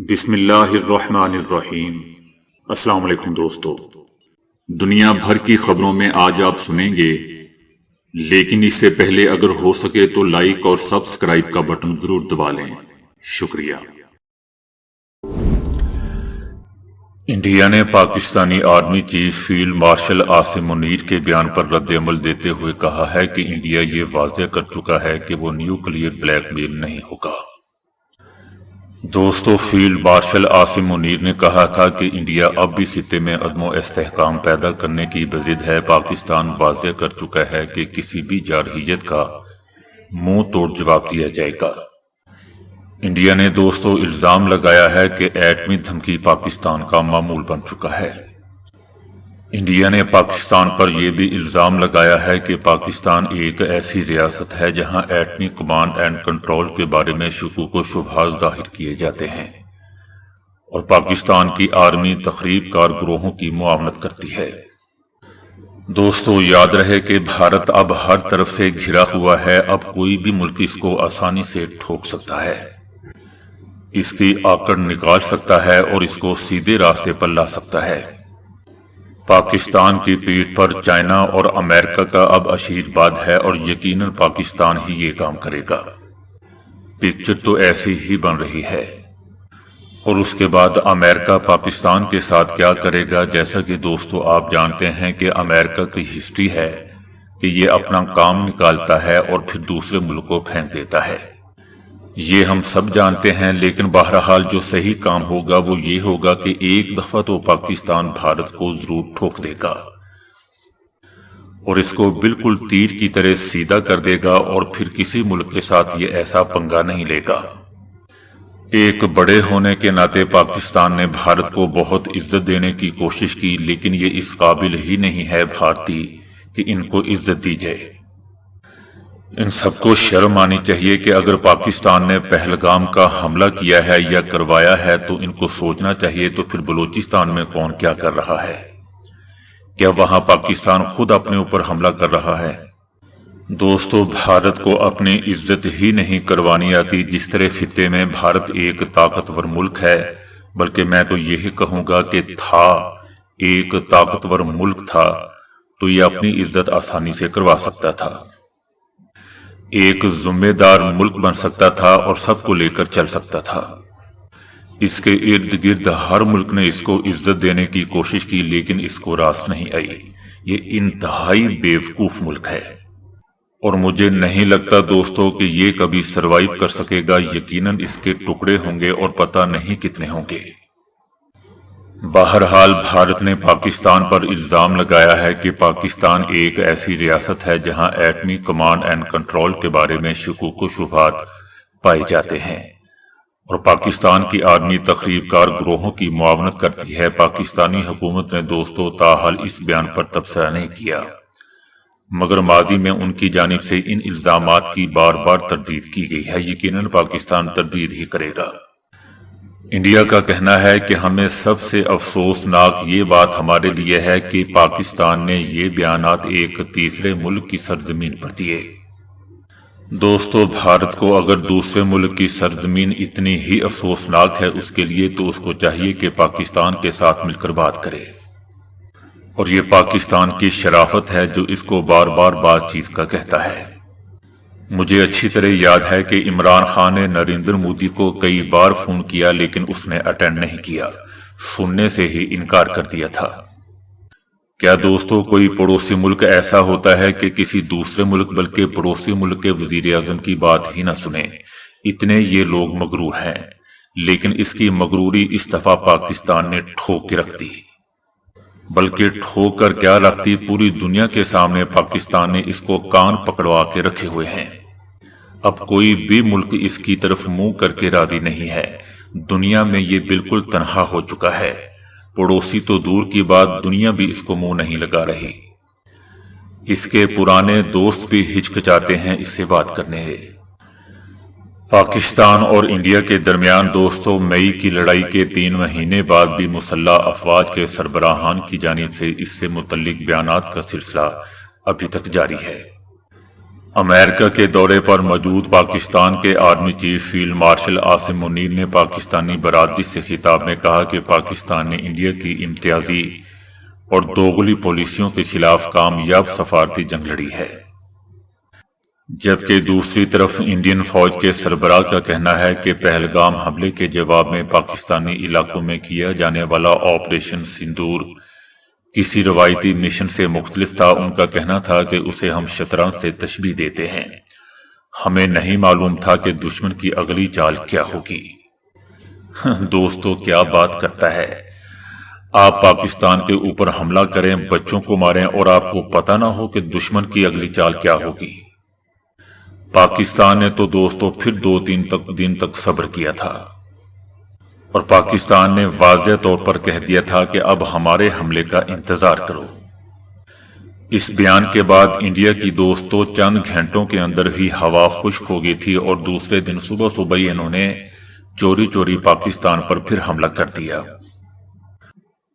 بسم اللہ الرحمن الرحیم۔ السلام علیکم دوستو، دنیا بھر کی خبروں میں آج آپ سنیں گے، لیکن اس سے پہلے اگر ہو سکے تو لائک اور سبسکرائب کا بٹن ضرور دبا لیں۔ شکریہ۔ انڈیا نے Pakistani army chief field marshal Asim Munir کے بیان پر رد عمل دیتے ہوئے کہا ہے کہ انڈیا یہ واضح کر چکا ہے کہ وہ نیوکلیئر بلیک میل نہیں ہوگا۔ دوستو، فیلڈ مارشل عاصم منیر نے کہا تھا کہ انڈیا اب بھی خطے میں عدم و استحکام پیدا کرنے کی بضد ہے۔ پاکستان واضح کر چکا ہے کہ کسی بھی جارحیت کا منہ توڑ جواب دیا جائے گا۔ انڈیا نے دوستو الزام لگایا ہے کہ ایٹمی دھمکی پاکستان کا معمول بن چکا ہے۔ انڈیا نے پاکستان پر یہ بھی الزام لگایا ہے کہ پاکستان ایک ایسی ریاست ہے جہاں ایٹمی کمانڈ اینڈ کنٹرول کے بارے میں شکوک و شبہات ظاہر کیے جاتے ہیں اور پاکستان کی آرمی تخریب کار گروہوں کی معاونت کرتی ہے۔ دوستو یاد رہے کہ بھارت اب ہر طرف سے گھرا ہوا ہے، اب کوئی بھی ملک اس کو آسانی سے ٹھوک سکتا ہے، اس کی آکڑ نکال سکتا ہے اور اس کو سیدھے راستے پر لا سکتا ہے۔ پاکستان کی پیٹھ پر چائنا اور امریکہ کا اب آشیرواد ہے اور یقیناً پاکستان ہی یہ کام کرے گا۔ پکچر تو ایسی ہی بن رہی ہے۔ اور اس کے بعد امریکہ پاکستان کے ساتھ کیا کرے گا؟ جیسا کہ دوستو آپ جانتے ہیں کہ امریکہ کی ہسٹری ہے کہ یہ اپنا کام نکالتا ہے اور پھر دوسرے ملک کو پھینک دیتا ہے، یہ ہم سب جانتے ہیں۔ لیکن بہرحال جو صحیح کام ہوگا وہ یہ ہوگا کہ ایک دفعہ تو پاکستان بھارت کو ضرور ٹھوک دے گا اور اس کو بالکل تیر کی طرح سیدھا کر دے گا، اور پھر کسی ملک کے ساتھ یہ ایسا پنگا نہیں لے گا۔ ایک بڑے ہونے کے ناطے پاکستان نے بھارت کو بہت عزت دینے کی کوشش کی، لیکن یہ اس قابل ہی نہیں ہے بھارتی کہ ان کو عزت دی جائے۔ ان سب کو شرم آنی چاہیے کہ اگر پاکستان نے پہلگام کا حملہ کیا ہے یا کروایا ہے تو ان کو سوچنا چاہیے تو پھر بلوچستان میں کون کیا کر رہا ہے؟ کیا وہاں پاکستان خود اپنے اوپر حملہ کر رہا ہے؟ دوستو بھارت کو اپنی عزت ہی نہیں کروانی آتی۔ جس طرح خطے میں بھارت ایک طاقتور ملک ہے، بلکہ میں تو یہی کہوں گا کہ تھا ایک طاقتور ملک تھا تو یہ اپنی عزت آسانی سے کروا سکتا تھا، ایک ذمہ دار ملک بن سکتا تھا اور سب کو لے کر چل سکتا تھا۔ اس کے ارد گرد ہر ملک نے اس کو عزت دینے کی کوشش کی، لیکن اس کو راس نہیں آئی۔ یہ انتہائی بیوقوف ملک ہے اور مجھے نہیں لگتا دوستو کہ یہ کبھی سروائیو کر سکے گا۔ یقیناً اس کے ٹکڑے ہوں گے اور پتہ نہیں کتنے ہوں گے۔ بہرحال بھارت نے پاکستان پر الزام لگایا ہے کہ پاکستان ایک ایسی ریاست ہے جہاں ایٹمی کمانڈ اینڈ کنٹرول کے بارے میں شکوک و شبہات پائے جاتے ہیں اور پاکستان کی آرمی تخریب کار گروہوں کی معاونت کرتی ہے۔ پاکستانی حکومت نے دوستو تاحال اس بیان پر تبصرہ نہیں کیا، مگر ماضی میں ان کی جانب سے ان الزامات کی بار بار تردید کی گئی ہے۔ یقیناً پاکستان تردید ہی کرے گا۔ انڈیا کا کہنا ہے کہ ہمیں سب سے افسوسناک یہ بات ہمارے لیے ہے کہ پاکستان نے یہ بیانات ایک تیسرے ملک کی سرزمین پر دیے۔ دوستو بھارت کو اگر دوسرے ملک کی سرزمین اتنی ہی افسوسناک ہے اس کے لیے تو اس کو چاہیے کہ پاکستان کے ساتھ مل کر بات کرے، اور یہ پاکستان کی شرافت ہے جو اس کو بار بار بات چیت کا کہتا ہے۔ مجھے اچھی طرح یاد ہے کہ عمران خان نے نریندر مودی کو کئی بار فون کیا لیکن اس نے اٹینڈ نہیں کیا، سننے سے ہی انکار کر دیا تھا۔ کیا دوستو کوئی پڑوسی ملک ایسا ہوتا ہے کہ کسی دوسرے ملک بلکہ پڑوسی ملک کے وزیر اعظم کی بات ہی نہ سنے؟ اتنے یہ لوگ مغرور ہیں، لیکن اس کی مغروری اس دفعہ پاکستان نے ٹھوک کے رکھ دی، بلکہ ٹھوک کر کیا رکھ دی، پوری دنیا کے سامنے پاکستان نے اس کو کان پکڑوا کے رکھے ہوئے ہیں۔ اب کوئی بھی ملک اس کی طرف منہ کر کے راضی نہیں ہے۔ دنیا میں یہ بالکل تنہا ہو چکا ہے، پڑوسی تو دور کی بات، دنیا بھی اس کو منہ نہیں لگا رہی۔ اس کے پرانے دوست بھی ہچکچاتے ہیں اس سے بات کرنے۔ پاکستان اور انڈیا کے درمیان دوستو مئی کی لڑائی کے 3 مہینے بعد بھی مسلح افواج کے سربراہان کی جانب سے اس سے متعلق بیانات کا سلسلہ ابھی تک جاری ہے۔ امریکہ کے دورے پر موجود پاکستان کے army chief field marshal Asim Munir نے پاکستانی برادری سے خطاب میں کہا کہ پاکستان نے انڈیا کی امتیازی اور دوغلی پالیسیوں کے خلاف کامیاب سفارتی جنگ لڑی ہے، جبکہ دوسری طرف انڈین فوج کے سربراہ کا کہنا ہے کہ پہلگام حملے کے جواب میں پاکستانی علاقوں میں کیا جانے والا آپریشن سندور کسی روایتی مشن سے مختلف تھا۔ ان کا کہنا تھا کہ اسے ہم شطرنج سے تشبیہ دیتے ہیں، ہمیں نہیں معلوم تھا کہ دشمن کی اگلی چال کیا ہوگی۔ دوستو، کیا بات کرتا ہے! آپ پاکستان کے اوپر حملہ کریں، بچوں کو ماریں اور آپ کو پتہ نہ ہو کہ دشمن کی اگلی چال کیا ہوگی۔ پاکستان نے تو دوستو پھر 2-3 دن تک صبر کیا تھا اور پاکستان نے واضح طور پر کہہ دیا تھا کہ اب ہمارے حملے کا انتظار کرو۔ اس بیان کے بعد انڈیا کی دوستو چند گھنٹوں کے اندر ہی ہوا خشک ہو گئی تھی اور دوسرے دن صبح ہی انہوں نے چوری پاکستان پر پھر حملہ کر دیا۔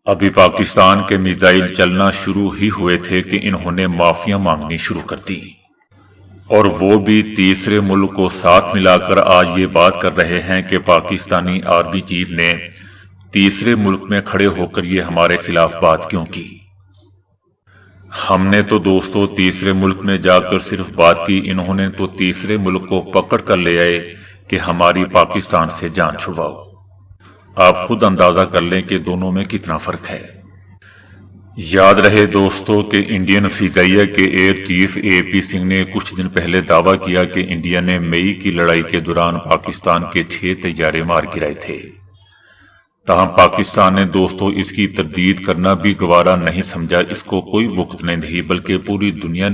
ابھی پاکستان کے میزائل چلنا شروع ہی ہوئے تھے کہ انہوں نے معافیاں مانگنی شروع کر دی، اور وہ بھی تیسرے ملک کو ساتھ ملا کر آج یہ بات کر رہے ہیں کہ پاکستانی آرمی چیف نے تیسرے ملک میں کھڑے ہو کر یہ ہمارے خلاف بات کیوں کی۔ ہم نے تو دوستو تیسرے ملک میں جا کر صرف بات کی، انہوں نے تو تیسرے ملک کو پکڑ کر لے آئے کہ ہماری پاکستان سے جان چھڑواؤ۔ آپ خود اندازہ کر لیں کہ دونوں میں کتنا فرق ہے۔ یاد رہے دوستو کہ انڈین فضائیہ کے ایئر چیف AP سنگھ نے کچھ دن پہلے دعویٰ کیا کہ انڈیا نے مئی کی لڑائی کے دوران پاکستان کے 6 طیارے مار گرائے تھے۔ تاہم پاکستان نے دوستو اس کی تردید کرنا بھی گوارا نہیں سمجھا، اس کو کوئی وقت نہیں دی، بلکہ پوری دنیا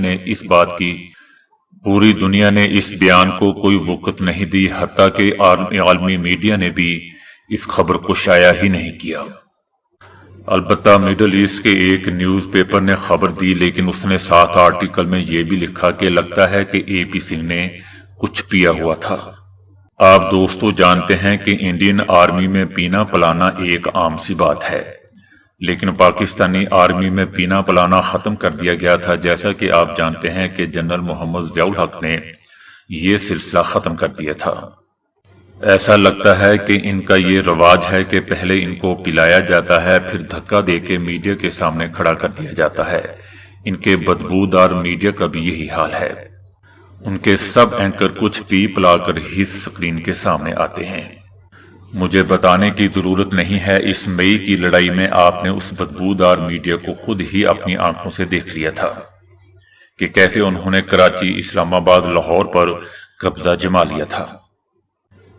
نے اس بیان کو کوئی وقت نہیں دی، حتیٰ کہ عالمی میڈیا نے بھی اس خبر کو شائع ہی نہیں کیا۔ البتہ مڈل ایسٹ کے ایک نیوز پیپر نے خبر دی، لیکن اس نے ساتھ آرٹیکل میں یہ بھی لکھا کہ لگتا ہے کہ AP سنگھ نے کچھ پیا ہوا تھا۔ آپ دوستو جانتے ہیں کہ انڈین آرمی میں پینا پلانا ایک عام سی بات ہے، لیکن پاکستانی آرمی میں پینا پلانا ختم کر دیا گیا تھا، جیسا کہ آپ جانتے ہیں کہ جنرل محمد ضیاء الحق نے یہ سلسلہ ختم کر دیا تھا۔ ایسا لگتا ہے کہ ان کا یہ رواج ہے کہ پہلے ان کو پلایا جاتا ہے، پھر دھکا دے کے میڈیا کے سامنے کھڑا کر دیا جاتا ہے۔ ان کے بدبودار میڈیا کا بھی یہی حال ہے، ان کے سب اینکر کچھ پی پلا کر ہی سکرین کے سامنے آتے ہیں۔ مجھے بتانے کی ضرورت نہیں ہے، اس مئی کی لڑائی میں آپ نے اس بدبودار میڈیا کو خود ہی اپنی آنکھوں سے دیکھ لیا تھا کہ کیسے انہوں نے کراچی، اسلام آباد، لاہور پر قبضہ جما لیا تھا۔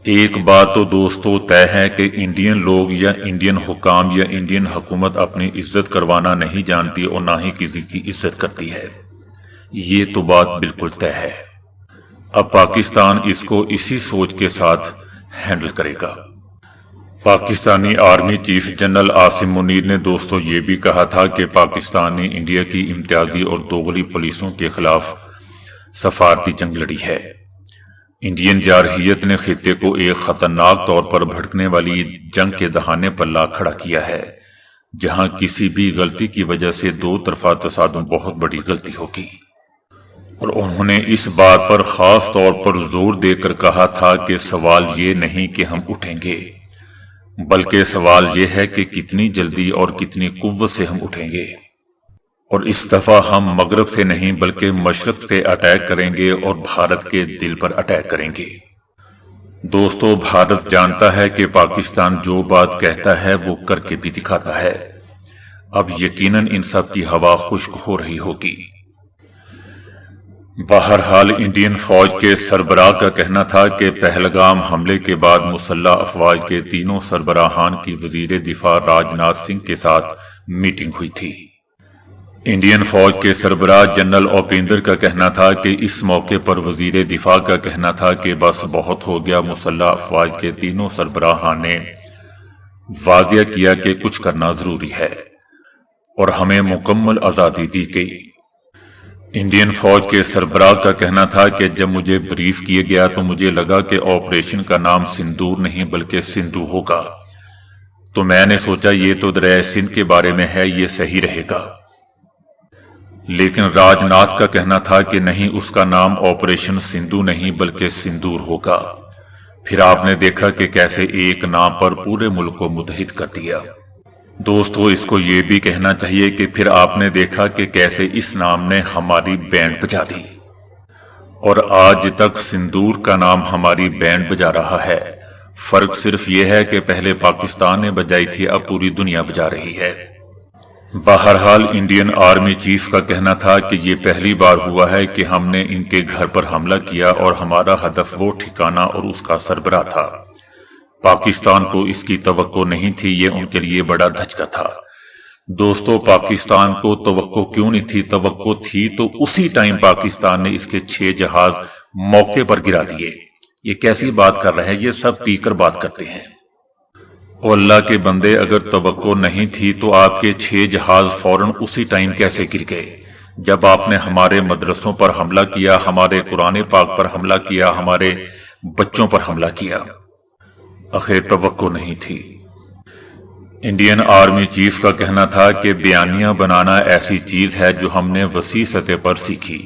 ایک بات تو دوستو طے ہے کہ انڈین لوگ یا انڈین حکام یا انڈین حکومت اپنی عزت کروانا نہیں جانتی اور نہ ہی کسی کی عزت کرتی ہے، یہ تو بات بالکل طے ہے۔ اب پاکستان اس کو اسی سوچ کے ساتھ ہینڈل کرے گا۔ Pakistani army chief general Asim Munir نے دوستو یہ بھی کہا تھا کہ پاکستان نے انڈیا کی امتیازی اور دوغلی پالیسیوں کے خلاف سفارتی جنگ لڑی ہے۔ انڈین جارحیت نے خطے کو ایک خطرناک طور پر بھڑکنے والی جنگ کے دہانے پر لا کھڑا کیا ہے، جہاں کسی بھی غلطی کی وجہ سے دو طرفہ تصادم بہت بڑی غلطی ہوگی۔ اور انہوں نے اس بات پر خاص طور پر زور دے کر کہا تھا کہ سوال یہ نہیں کہ ہم اٹھیں گے، بلکہ سوال یہ ہے کہ کتنی جلدی اور کتنی قوت سے ہم اٹھیں گے، اور اس دفعہ ہم مغرب سے نہیں بلکہ مشرق سے اٹیک کریں گے اور بھارت کے دل پر اٹیک کریں گے۔ دوستو بھارت جانتا ہے کہ پاکستان جو بات کہتا ہے وہ کر کے بھی دکھاتا ہے۔ اب یقیناً ان سب کی ہوا خشک ہو رہی ہوگی۔ بہرحال انڈین فوج کے سربراہ کا کہنا تھا کہ پہلگام حملے کے بعد مسلح افواج کے تینوں سربراہان کی وزیر دفاع راج ناتھ سنگھ کے ساتھ میٹنگ ہوئی تھی۔ انڈین فوج کے سربراہ جنرل اوپیندر کا کہنا تھا کہ اس موقع پر وزیر دفاع کا کہنا تھا کہ بس بہت ہو گیا۔ مسلح افواج کے تینوں سربراہان نے واضح کیا کہ کچھ کرنا ضروری ہے اور ہمیں مکمل آزادی دی گئی۔ انڈین فوج کے سربراہ کا کہنا تھا کہ جب مجھے بریف کیا گیا تو مجھے لگا کہ آپریشن کا نام سندور نہیں بلکہ سندھو ہوگا، تو میں نے سوچا یہ تو دریائے سندھ کے بارے میں ہے، یہ صحیح رہے گا۔ لیکن راج ناتھ کا کہنا تھا کہ نہیں، اس کا نام آپریشن سندھو نہیں بلکہ سندور ہوگا۔ پھر آپ نے دیکھا کہ کیسے ایک نام پر پورے ملک کو متحد کر دیا۔ دوستو، اس کو یہ بھی کہنا چاہیے کہ پھر آپ نے دیکھا کہ کیسے اس نام نے ہماری بینڈ بجا دی، اور آج تک سندور کا نام ہماری بینڈ بجا رہا ہے۔ فرق صرف یہ ہے کہ پہلے پاکستان نے بجائی تھی، اب پوری دنیا بجا رہی ہے۔ بہرحال انڈین آرمی چیف کا کہنا تھا کہ یہ پہلی بار ہوا ہے کہ ہم نے ان کے گھر پر حملہ کیا، اور ہمارا ہدف وہ ٹھکانہ اور اس کا سربراہ تھا۔ پاکستان کو اس کی توقع نہیں تھی، یہ ان کے لیے بڑا دھچکا تھا۔ دوستو، پاکستان کو توقع کیوں نہیں تھی؟ توقع تھی تو اسی ٹائم پاکستان نے اس کے 6 جہاز موقع پر گرا دیے۔ یہ کیسی بات کر رہے ہیں؟ یہ سب پی کر بات کرتے ہیں۔ اور اللہ کے بندے، اگر توقع نہیں تھی تو آپ کے 6 جہاز فوراً اسی ٹائم کیسے گر گئے؟ جب آپ نے ہمارے مدرسوں پر حملہ کیا، ہمارے قرآن پاک پر حملہ کیا، ہمارے بچوں پر حملہ کیا، آخر توقع نہیں تھی۔ انڈین آرمی چیف کا کہنا تھا کہ بیانیہ بنانا ایسی چیز ہے جو ہم نے وسیع سطح پر سیکھی،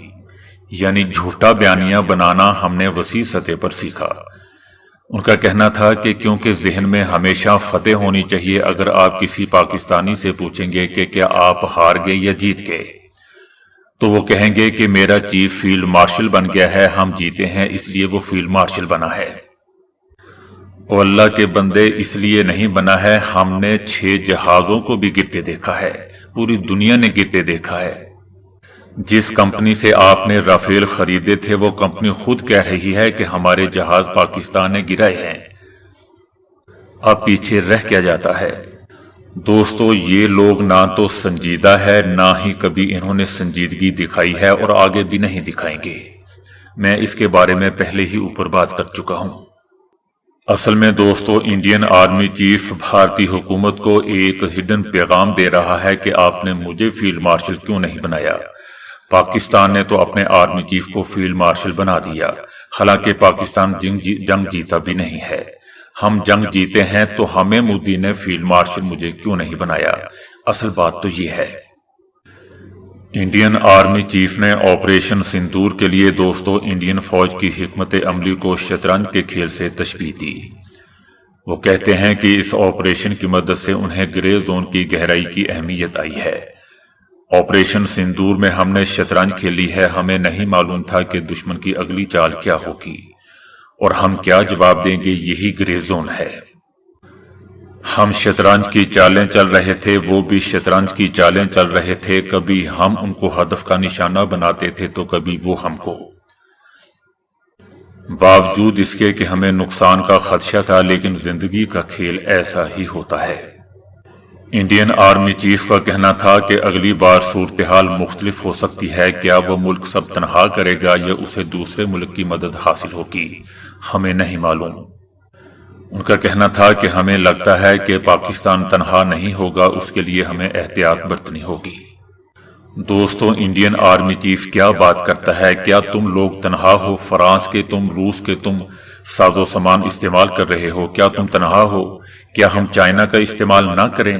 یعنی جھوٹا بیانیہ بنانا ہم نے وسیع سطح پر سیکھا۔ ان کا کہنا تھا کہ کیونکہ ذہن میں ہمیشہ فتح ہونی چاہیے۔ اگر آپ کسی پاکستانی سے پوچھیں گے کہ کیا آپ ہار گئے یا جیت گئے، تو وہ کہیں گے کہ میرا چیف فیلڈ مارشل بن گیا ہے، ہم جیتے ہیں اس لیے وہ فیلڈ مارشل بنا ہے۔ اور اللہ کے بندے، اس لیے نہیں بنا ہے، ہم نے 6 جہازوں کو بھی گرتے دیکھا ہے، پوری دنیا نے گرتے دیکھا ہے۔ جس کمپنی سے آپ نے رافیل خریدے تھے، وہ کمپنی خود کہہ رہی ہے کہ ہمارے جہاز پاکستان نے گرائے ہیں۔ اب پیچھے رہ کیا جاتا ہے؟ دوستو، یہ لوگ نہ تو سنجیدہ ہے، نہ ہی کبھی انہوں نے سنجیدگی دکھائی ہے، اور آگے بھی نہیں دکھائیں گے۔ میں اس کے بارے میں پہلے ہی اوپر بات کر چکا ہوں۔ اصل میں دوستو، انڈین آرمی چیف بھارتی حکومت کو ایک ہڈن پیغام دے رہا ہے کہ آپ نے مجھے فیلڈ مارشل کیوں نہیں بنایا؟ پاکستان نے تو اپنے آرمی چیف کو فیلڈ مارشل بنا دیا، حالانکہ پاکستان جنگ جیتا بھی نہیں ہے۔ ہم جنگ جیتے ہیں تو ہمیں مودی نے فیلڈ مارشل مجھے کیوں نہیں بنایا؟ اصل بات تو یہ ہے۔ انڈین آرمی چیف نے آپریشن سندور کے لیے دوستو انڈین فوج کی حکمت عملی کو شطرنج کے کھیل سے تشبیہ دی۔ وہ کہتے ہیں کہ اس آپریشن کی مدد سے انہیں گرے زون کی گہرائی کی اہمیت آئی ہے۔ آپریشن سندور میں ہم نے شطرنج کھیلی ہے، ہمیں نہیں معلوم تھا کہ دشمن کی اگلی چال کیا ہوگی اور ہم کیا جواب دیں گے، یہی گرے زون ہے۔ ہم شطرنج کی چالیں چل رہے تھے، وہ بھی شطرنج کی چالیں چل رہے تھے، کبھی ہم ان کو ہدف کا نشانہ بناتے تھے تو کبھی وہ ہم کو۔ باوجود اس کے کہ ہمیں نقصان کا خدشہ تھا، لیکن زندگی کا کھیل ایسا ہی ہوتا ہے۔ انڈین آرمی چیف کا کہنا تھا کہ اگلی بار صورتحال مختلف ہو سکتی ہے، کیا وہ ملک سب تنہا کرے گا یا اسے دوسرے ملک کی مدد حاصل ہوگی، ہمیں نہیں معلوم۔ ان کا کہنا تھا کہ ہمیں لگتا ہے کہ پاکستان تنہا نہیں ہوگا، اس کے لیے ہمیں احتیاط برتنی ہوگی۔ دوستو، انڈین آرمی چیف کیا بات کرتا ہے؟ کیا تم لوگ تنہا ہو؟ فرانس کے تم، روس کے تم ساز و سامان استعمال کر رہے ہو، کیا تم تنہا ہو؟ کیا ہم چائنا کا استعمال نہ کریں؟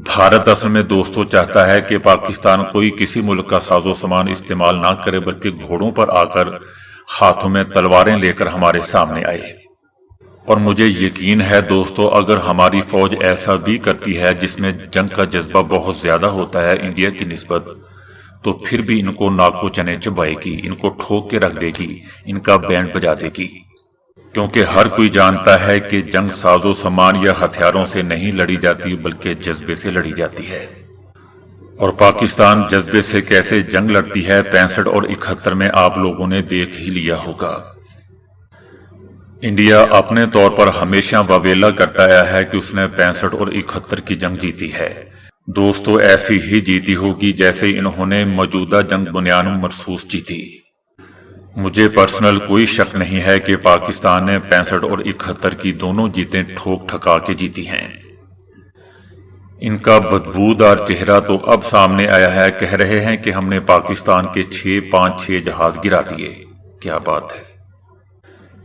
بھارت اصل میں دوستو چاہتا ہے کہ پاکستان کوئی کسی ملک کا ساز و سامان استعمال نہ کرے، بلکہ گھوڑوں پر آ کر ہاتھوں میں تلواریں لے کر ہمارے سامنے آئے۔ اور مجھے یقین ہے دوستو، اگر ہماری فوج ایسا بھی کرتی ہے جس میں جنگ کا جذبہ بہت زیادہ ہوتا ہے انڈیا کی نسبت، تو پھر بھی ان کو ناکو چنے چبائے گی، ان کو ٹھوک کے رکھ دے گی، ان کا بینڈ بجا دے گی۔ کیونکہ ہر کوئی جانتا ہے کہ جنگ ساز و سامان یا ہتھیاروں سے نہیں لڑی جاتی، بلکہ جذبے سے لڑی جاتی ہے۔ اور پاکستان جذبے سے کیسے جنگ لڑتی ہے 65 اور 71 میں آپ لوگوں نے دیکھ ہی لیا ہوگا۔ انڈیا اپنے طور پر ہمیشہ واویلا کرتا آیا ہے کہ اس نے 65 اور 71 کی جنگ جیتی ہے۔ دوستو، ایسی ہی جیتی ہوگی جیسے انہوں نے موجودہ جنگ بنیان مرصوص جیتی۔ مجھے پرسنل کوئی شک نہیں ہے کہ پاکستان نے 65 اور 71 کی دونوں جیتیں ٹھوک ٹھکا کے جیتی ہیں۔ ان کا بدبودار چہرہ تو اب سامنے آیا ہے، کہہ رہے ہیں کہ ہم نے پاکستان کے 6 جہاز گرا دیے۔ کیا بات ہے!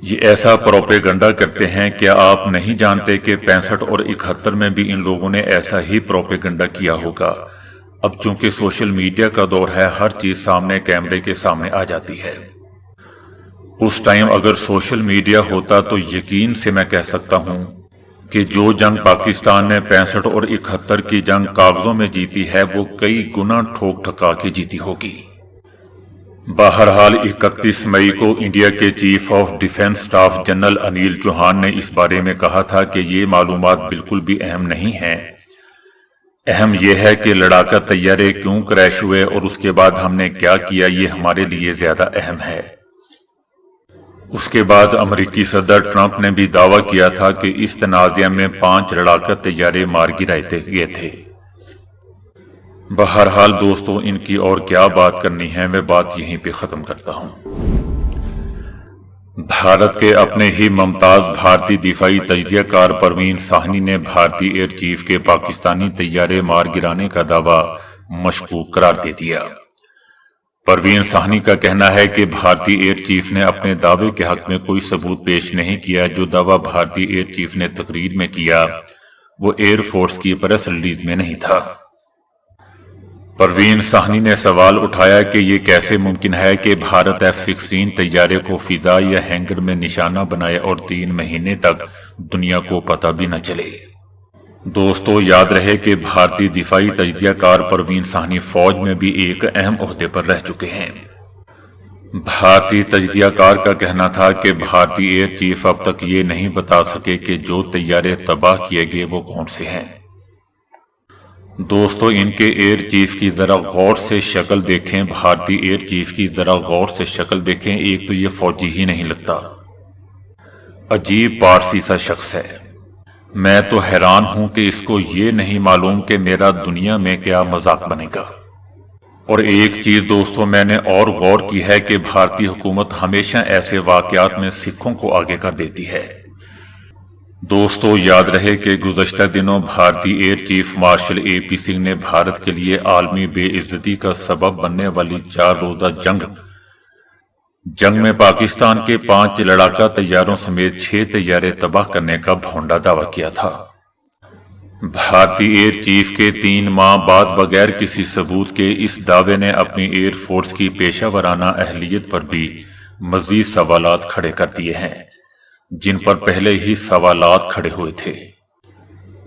یہ ایسا پروپیگنڈا کرتے ہیں، کیا آپ نہیں جانتے کہ 65 اور 71 میں بھی ان لوگوں نے ایسا ہی پروپیگنڈا کیا ہوگا؟ اب چونکہ سوشل میڈیا کا دور ہے، ہر چیز سامنے کیمرے کے سامنے آ جاتی ہے۔ اس ٹائم اگر سوشل میڈیا ہوتا تو یقین سے میں کہہ سکتا ہوں کہ جو جنگ پاکستان نے 65 اور 71 کی جنگ کاغذوں میں جیتی ہے، وہ کئی گنا ٹھوک ٹھکا کے جیتی ہوگی۔ بہرحال 31 مئی کو انڈیا کے chief of defence staff general Anil Chauhan نے اس بارے میں کہا تھا کہ یہ معلومات بالکل بھی اہم نہیں ہیں، اہم یہ ہے کہ لڑاکا طیارے کیوں کریش ہوئے اور اس کے بعد ہم نے کیا کیا، یہ ہمارے لیے زیادہ اہم ہے۔ اس کے بعد امریکی صدر ٹرمپ نے بھی دعویٰ کیا تھا کہ اس تنازعہ میں 5 لڑاکا طیارے مار گرائے گئے تھے۔ بہرحال دوستو، ان کی اور کیا بات کرنی ہے، میں بات یہیں پہ ختم کرتا ہوں۔ بھارت کے اپنے ہی ممتاز بھارتی دفاعی تجزیہ کار پروین ساہنی نے بھارتی ایئر چیف کے پاکستانی طیارے مار گرانے کا دعویٰ مشکوک قرار دے دیا۔ پروین ساہنی کا کہنا ہے کہ بھارتی ایئر چیف نے اپنے دعوے کے حق میں کوئی ثبوت پیش نہیں کیا۔ جو دعویٰ بھارتی ایئر چیف نے تقریر میں کیا وہ ایئر فورس کی پریس ریلیز میں نہیں تھا۔ پروین ساہنی نے سوال اٹھایا کہ یہ کیسے ممکن ہے کہ بھارت F-16 طیارے کو فضا یا ہینگر میں نشانہ بنائے اور 3 مہینے تک دنیا کو پتہ بھی نہ چلے۔ دوستو یاد رہے کہ بھارتی دفاعی تجزیہ کار پروین ساہنی فوج میں بھی ایک اہم عہدے پر رہ چکے ہیں۔ بھارتی تجزیہ کار کا کہنا تھا کہ بھارتی ایئر چیف اب تک یہ نہیں بتا سکے کہ جو طیارے تباہ کیے گئے وہ کون سے ہیں۔ دوستو ان کے ایئر چیف کی ذرا غور سے شکل دیکھیں، بھارتی ایئر چیف کی ذرا غور سے شکل دیکھیں، ایک تو یہ فوجی ہی نہیں لگتا، عجیب پارسی سا شخص ہے۔ میں تو حیران ہوں کہ اس کو یہ نہیں معلوم کہ میرا دنیا میں کیا مذاق بنے گا۔ اور ایک چیز دوستو میں نے اور غور کی ہے کہ بھارتی حکومت ہمیشہ ایسے واقعات میں سکھوں کو آگے کر دیتی ہے۔ دوستو یاد رہے کہ گزشتہ دنوں بھارتی air chief marshal AP Singh نے بھارت کے لیے عالمی بے عزتی کا سبب بننے والی 4 روزہ جنگ میں پاکستان کے 5 لڑاکا طیاروں سمیت 6 طیارے تباہ کرنے کا بھونڈا دعویٰ کیا تھا۔ بھارتی ایئر چیف کے 3 ماہ بعد بغیر کسی ثبوت کے اس دعوے نے اپنی ایئر فورس کی پیشہ ورانہ اہلیت پر بھی مزید سوالات کھڑے کر دیے ہیں، جن پر پہلے ہی سوالات کھڑے ہوئے تھے۔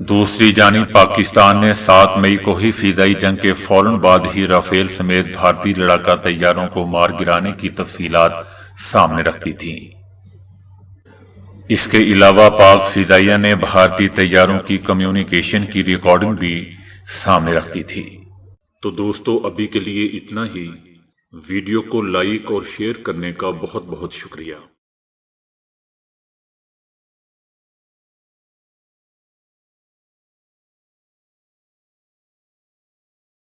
دوسری جانب پاکستان نے 7 مئی کو ہی فضائی جنگ کے فوراً بعد ہی رافیل سمیت بھارتی لڑاکا طیاروں کو مار گرانے کی تفصیلات سامنے رکھ دی تھیں۔ اس کے علاوہ پاک فضائیہ نے بھارتی طیاروں کی کمیونیکیشن کی ریکارڈنگ بھی سامنے رکھ دی تھی۔ تو دوستو ابھی کے لیے اتنا ہی۔ ویڈیو کو لائک اور شیئر کرنے کا بہت بہت شکریہ۔